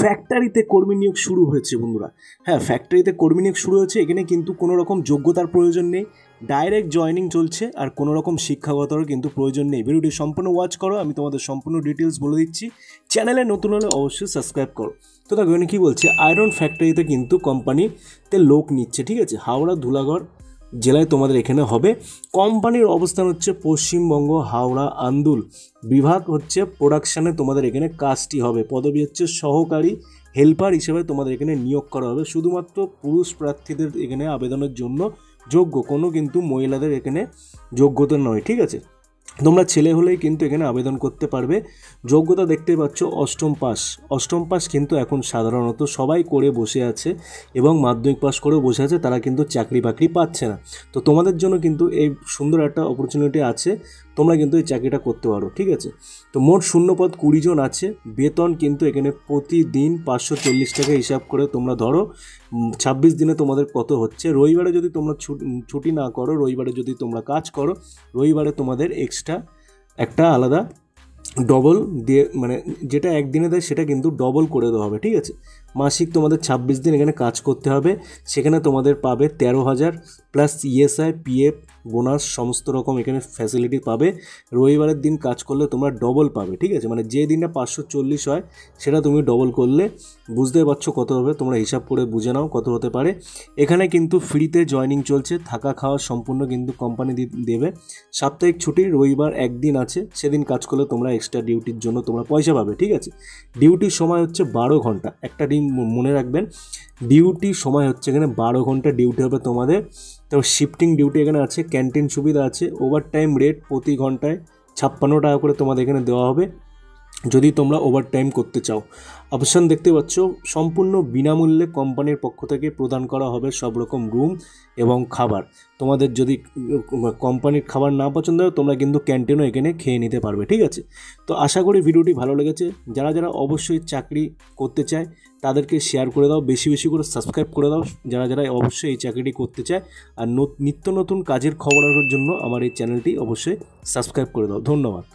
ফ্যাক্টরিতে কর্মী নিয়োগ শুরু হয়েছে বন্ধুরা। হ্যাঁ, ফ্যাক্টরিতে কর্মী নিয়োগ শুরু হয়েছে। এখানে কিন্তু কোনো রকম যোগ্যতার প্রয়োজন নেই, ডাইরেক্ট জয়েনিং চলছে, আর কোনো রকম শিক্ষাগতরও কিন্তু প্রয়োজন নেই। ভিডিওটি সম্পূর্ণ ওয়াচ করো, আমি তোমাদের সম্পূর্ণ ডিটেলস বলে দিচ্ছি। চ্যানেলে নতুন হলে অবশ্যই সাবস্ক্রাইব করো। তো দেখো এখানে কী বলছে, আয়রন ফ্যাক্টরিতে কিন্তু কোম্পানিতে লোক নিচ্ছে, ঠিক আছে। হাওড়া ধুলাগড় জেলায় তোমাদের এখানে হবে। কোম্পানির অবস্থান হচ্ছে পশ্চিমবঙ্গ, হাওড়া আন্দুল। বিভাগ হচ্ছে প্রোডাকশানে তোমাদের এখানে কাজটি হবে। পদবি হচ্ছে সহকারী হেল্পার হিসেবে তোমাদের এখানে নিয়োগ করা হবে। শুধুমাত্র পুরুষ প্রার্থীদের এখানে আবেদনের জন্য যোগ্য, কোনো কিন্তু মহিলাদের এখানে যোগ্যতা নয়, ঠিক আছে। তোমরা ছেলে হলেই কিন্তু এখানে আবেদন করতে পারবে। যোগ্যতা দেখতেই পাচ্ছ অষ্টম পাস কিন্তু এখন সাধারণত সবাই করে বসে আছে, এবং মাধ্যমিক পাস করেও বসে আছে, তারা কিন্তু চাকরি বাকরি পাচ্ছে না। তো তোমাদের জন্য কিন্তু এই সুন্দর একটা অপরচুনিটি আছে, তোমরা কিন্তু এই চাকরিটা করতে পারো, ঠিক আছে। তো মোট শূন্যপদ 20 জন আছে। বেতন কিন্তু এখানে প্রতিদিন 540 টাকা হিসাব করে তোমরা ধরো। 26 দিনে তোমাদের কত হচ্ছে। রবিবারে যদি তোমরা ছুটি না করো, রবিবারে যদি তোমরা কাজ করো, রবিবারে তোমাদের এক্সট্রা একটা আলাদা ডবল দিয়ে, মানে যেটা একদিনে দেয় সেটা কিন্তু ডবল করে দেওয়া হবে, ঠিক আছে। মাসিক তোমাদের 26 দিন এখানে কাজ করতে হবে। সেখানে তোমাদের পাবে 13,000 প্লাস ইএসআই, পিএফ, বোনাস, সমস্ত রকম এখানে ফ্যাসিলিটি পাবে। রবিবারের দিন কাজ করলে তোমরা ডবল পাবে, ঠিক আছে। মানে যে দিনটা 540 হয় সেটা তুমি ডবল করলে বুঝতে পারছো কত হবে। তোমরা হিসাব করে বুঝে নাও কত হতে পারে। এখানে কিন্তু ফ্রিতে জয়েনিং চলছে, থাকা খাওয়া সম্পূর্ণ কিন্তু কোম্পানি দেবে। সাপ্তাহিক ছুটি রবিবার একদিন আছে, সেদিন কাজ করলে তোমরা এক্সট্রা ডিউটির জন্য তোমরা পয়সা পাবে, ঠিক আছে। ডিউটির সময় হচ্ছে 12 ঘন্টা। একটা দিন মনে রাখবেন, ডিউটির সময় হচ্ছে এখানে 12 ঘন্টা ডিউটি হবে তোমাদের। তো শিফটিং ডিউটি এখানে আছে, ক্যান্টিন সুবিধা আছে, ওভারটাইম রেট প্রতি ঘন্টায় 56 টাকা করে তোমাদের এখানে দেওয়া হবে যদি তোমরা ওভারটাইম করতে চাও। অপশান দেখতে পাচ্ছ, সম্পূর্ণ বিনামূল্যে কোম্পানির পক্ষ থেকে প্রদান করা হবে সব রকম রুম এবং খাবার। তোমাদের যদি কোম্পানির খাবার না পছন্দ হয়, তোমরা কিন্তু ক্যান্টিনও এখানে খেয়ে নিতে পারবে, ঠিক আছে। তো আশা করি ভিডিওটি ভালো লেগেছে। যারা যারা অবশ্যই চাকরি করতে চায় তাদেরকে শেয়ার করে দাও, বেশি বেশি করে সাবস্ক্রাইব করে দাও যারা যারা অবশ্যই এই চাকরিটি করতে চায়। আর নিত্য নতুন কাজের খবরের জন্য আমার এই চ্যানেলটি অবশ্যই সাবস্ক্রাইব করে দাও। ধন্যবাদ।